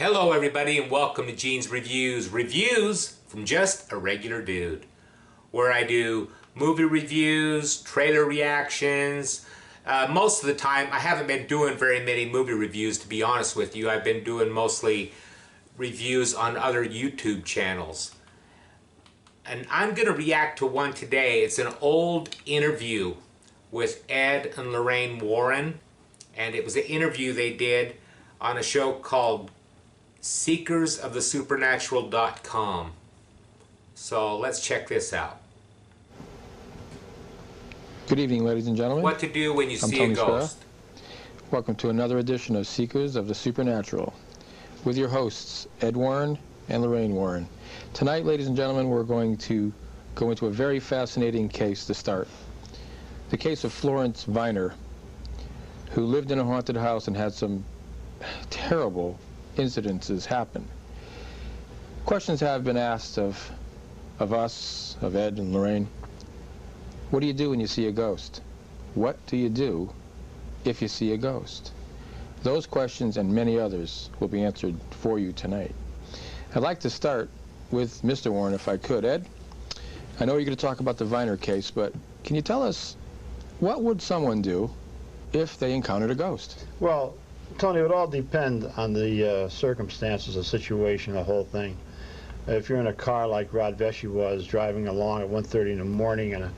Hello everybody and welcome to Gene's Reviews. Reviews from just a regular dude, where I do movie reviews, trailer reactions. Most of the time I haven't been doing very many movie reviews, to be honest with you. I've been doing mostly reviews on other YouTube channels. And I'm going to react to one today. It's an old interview with Ed and Lorraine Warren. And it was an interview they did on a show called SeekersOfTheSupernatural.com. So let's check this out. Good evening, ladies and gentlemen. What to do when you see a ghost. Welcome to another edition of Seekers of the Supernatural with your hosts, Ed Warren and Lorraine Warren. Tonight, ladies and gentlemen, we're going to go into a very fascinating case to start. The case of Florence Viner, who lived in a haunted house and had some terrible incidences happen. Questions have been asked of us, of Ed and Lorraine. What do you do when you see a ghost? What do you do if you see a ghost? Those questions and many others will be answered for you tonight. I'd like to start with Mr. Warren, if I could. Ed, I know you're going to talk about the Viner case, but can you tell us what would someone do if they encountered a ghost? Well, Tony, it would all depend on the circumstances, the situation, the whole thing. If you're in a car like Rod Vesey was, driving along at 1:30 in the morning and a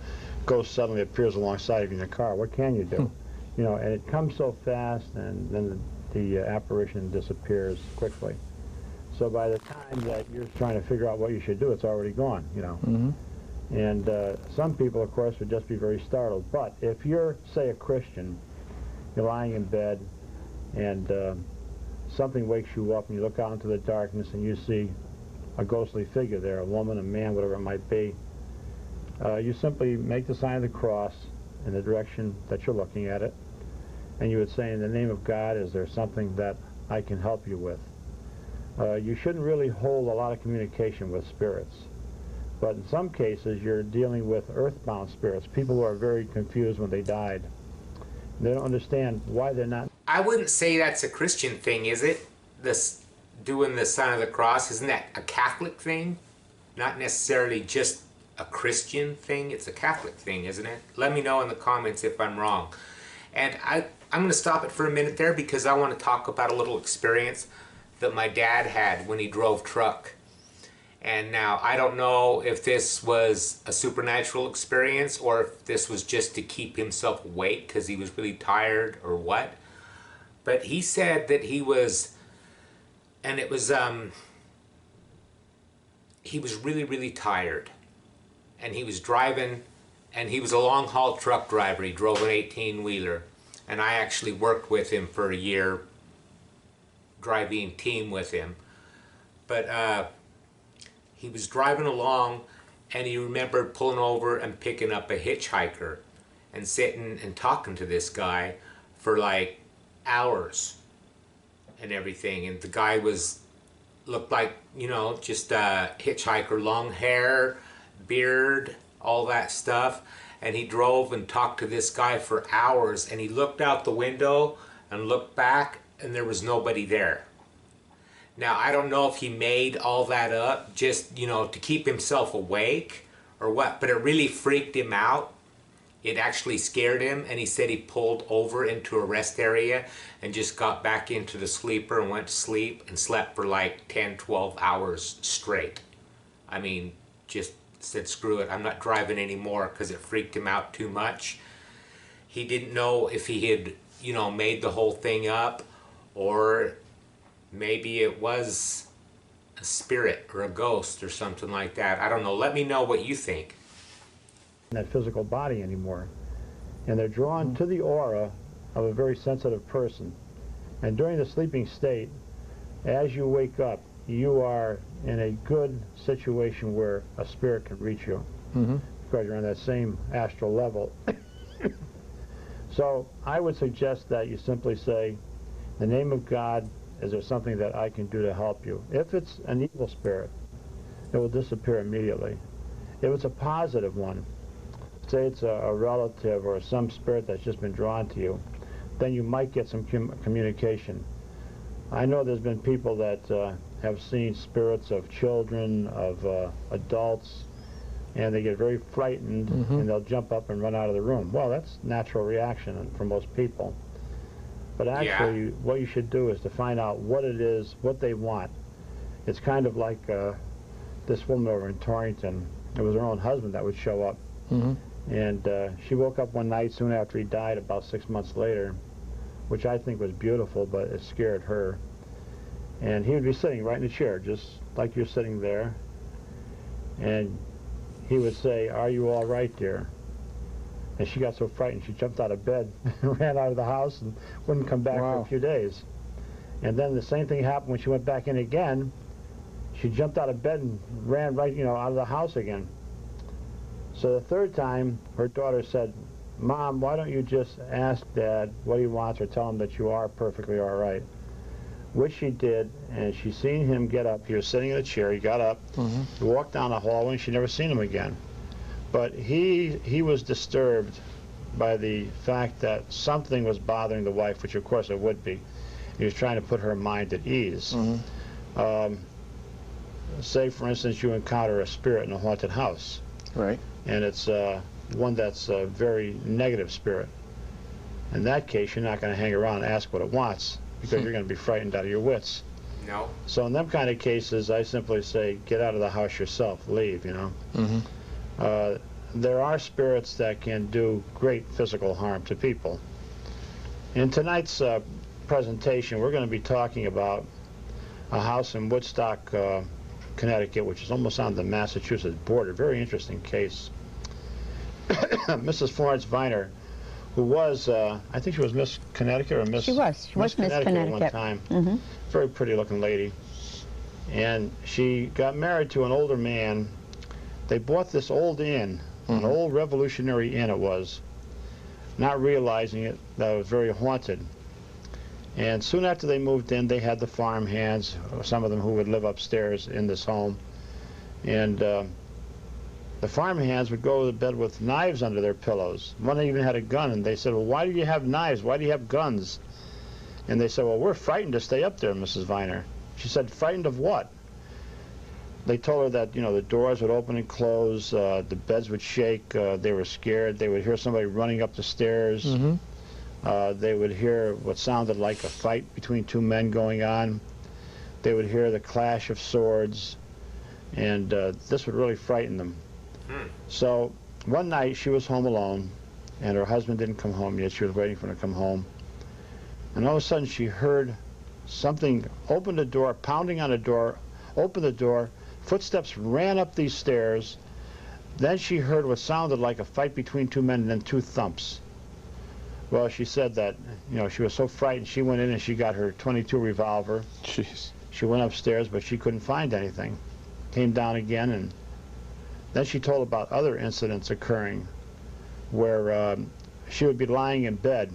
ghost suddenly appears alongside of you in the car, what can you do? You know, and it comes so fast, and then the apparition disappears quickly. So by the time that you're trying to figure out what you should do, it's already gone, you know. And some people, of course, would just be very startled. But if you're, say, a Christian, you're lying in bed, and something wakes you up, and you look out into the darkness, and you see a ghostly figure there, a woman, a man, whatever it might be. You simply make the sign of the cross in the direction that you're looking at it, and you would say, in the name of God, is there something that I can help you with? You shouldn't really hold a lot of communication with spirits, but in some cases you're dealing with earthbound spirits, people who are very confused when they died. They don't understand why they're not. I wouldn't say that's a Christian thing, is it? This doing the sign of the cross, isn't that a Catholic thing? Not necessarily just a Christian thing. It's a Catholic thing, isn't it? Let me know in the comments if I'm wrong. And I'm going to stop it for a minute there because I want to talk about a little experience that my dad had when he drove truck. And now I don't know if this was a supernatural experience or if this was just to keep himself awake because he was really tired or what. But he said that he was, and it was, he was really, really tired. And he was driving, and he was a long-haul truck driver. He drove an 18-wheeler. And I actually worked with him for a year, driving team with him. But he was driving along, and he remembered pulling over and picking up a hitchhiker and sitting and talking to this guy for like hours and everything. And the guy looked like, you know, just a hitchhiker, long hair, beard, all that stuff. And he drove and talked to this guy for hours, and he looked out the window and looked back, and there was nobody there. Now, I don't know if he made all that up just, you know, to keep himself awake or what, but it really freaked him out. It actually scared him, and he said he pulled over into a rest area and just got back into the sleeper and went to sleep and slept for like 10, 12 hours straight. I mean, just said, screw it, I'm not driving anymore because it freaked him out too much. He didn't know if he had, you know, made the whole thing up, or maybe it was a spirit or a ghost or something like that. I don't know. Let me know what you think. That physical body anymore, and they're drawn to the aura of a very sensitive person. And during the sleeping state, as you wake up, you are in a good situation where a spirit can reach you, because you're on that same astral level. So I would suggest that you simply say, in the name of God, is there something that I can do to help you? If it's an evil spirit, it will disappear immediately. If it's a positive one, say it's a relative or some spirit that's just been drawn to you, then you might get some communication. I know there's been people that have seen spirits of children, of adults, and they get very frightened, and they'll jump up and run out of the room. Well, that's natural reaction for most people. But actually, what you should do is to find out what it is, what they want. It's kind of like this woman over in Torrington. It was her own husband that would show up. And she woke up one night soon after he died, about 6 months later, which I think was beautiful, but it scared her. And he would be sitting right in the chair, just like you're sitting there. And he would say, "Are you all right, dear?" And she got so frightened, she jumped out of bed and ran out of the house and wouldn't come back for a few days. And then the same thing happened when she went back in again. She jumped out of bed and ran right, out of the house again. So the third time, her daughter said, "Mom, why don't you just ask Dad what he wants or tell him that you are perfectly all right?" Which she did, and she seen him get up. He was sitting in a chair. He got up, he walked down the hallway, and she never seen him again. But he was disturbed by the fact that something was bothering the wife, which of course it would be. He was trying to put her mind at ease. Say, for instance, you encounter a spirit in a haunted house. Right. And it's one that's a very negative spirit. In that case, you're not going to hang around and ask what it wants, because you're going to be frightened out of your wits. No. So in them kind of cases, I simply say, get out of the house yourself, leave, There are spirits that can do great physical harm to people. In tonight's presentation, we're going to be talking about a house in Woodstock, Connecticut, which is almost on the Massachusetts border. Very interesting case. Mrs. Florence Viner, who was, I think she was Miss Connecticut or Miss... She was Miss Connecticut at one time. Very pretty looking lady. And she got married to an older man. They bought this old inn, an old Revolutionary inn it was, not realizing it, that it was very haunted. And soon after they moved in, they had the farm hands, some of them who would live upstairs in this home. And the farm hands would go to bed with knives under their pillows. One even had a gun, and they said, "Well, why do you have knives? Why do you have guns?" And they said, "Well, we're frightened to stay up there, Mrs. Viner." She said, "Frightened of what?" They told her that, the doors would open and close, the beds would shake, they were scared, they would hear somebody running up the stairs. They would hear what sounded like a fight between two men going on. They would hear the clash of swords, and this would really frighten them. So one night she was home alone, and her husband didn't come home yet. She was waiting for him to come home. And all of a sudden she heard something open the door, pounding on the door, open the door, footsteps ran up these stairs. Then she heard what sounded like a fight between two men, and then two thumps. Well, she said that, she was so frightened, she went in and she got her .22 revolver. Jeez. She went upstairs, but she couldn't find anything. Came down again, and then she told about other incidents occurring where she would be lying in bed,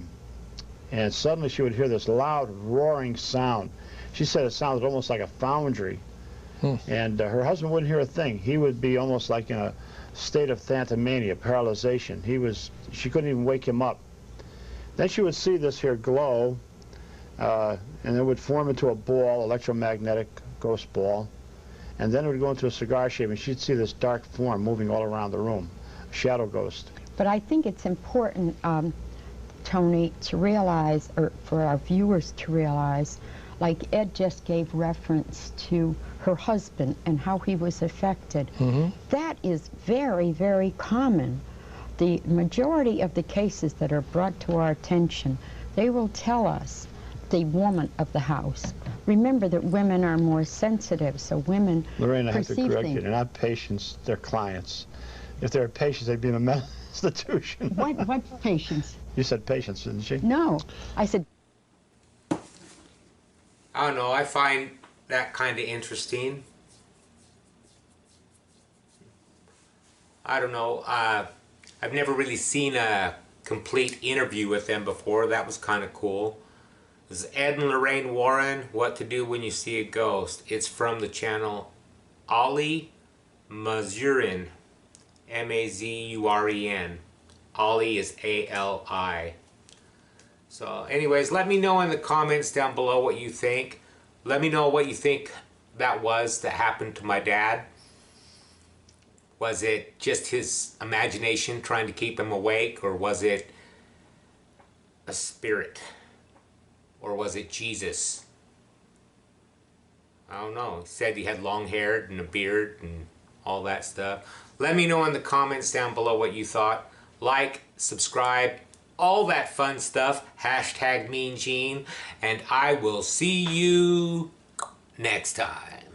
and suddenly she would hear this loud roaring sound. She said it sounded almost like a foundry. And her husband wouldn't hear a thing. He would be almost like in a state of thantomania, paralyzation. She couldn't even wake him up. Then she would see this here glow, and it would form into a ball, electromagnetic ghost ball, and then it would go into a cigar shape, and she'd see this dark form moving all around the room, a shadow ghost. But I think it's important, Tony, to realize, or for our viewers to realize, like Ed just gave reference to her husband and how he was affected. That is very, very common. The majority of the cases that are brought to our attention, they will tell us the woman of the house. Remember that women are more sensitive, so women Lorraine, I have to perceive correct you. things. They're not patients, they're clients. If they were patients, they'd be in a mental institution. What patients? You said patients, didn't you? No, I said. I don't know, I find that kind of interesting. I don't know, I've never really seen a complete interview with them before. That was kind of cool. This is Ed and Lorraine Warren, What to Do When You See a Ghost. It's from the channel Ali Mazurin, M-A-Z-U-R-E-N. Ali is A-L-I. So anyways, let me know in the comments down below what you think. Let me know what you think that happened to my dad. Was it just his imagination trying to keep him awake, or was it a spirit? Or was it Jesus? I don't know. He said he had long hair and a beard and all that stuff. Let me know in the comments down below what you thought. Like, subscribe, all that fun stuff. Hashtag Mean Gene. And I will see you next time.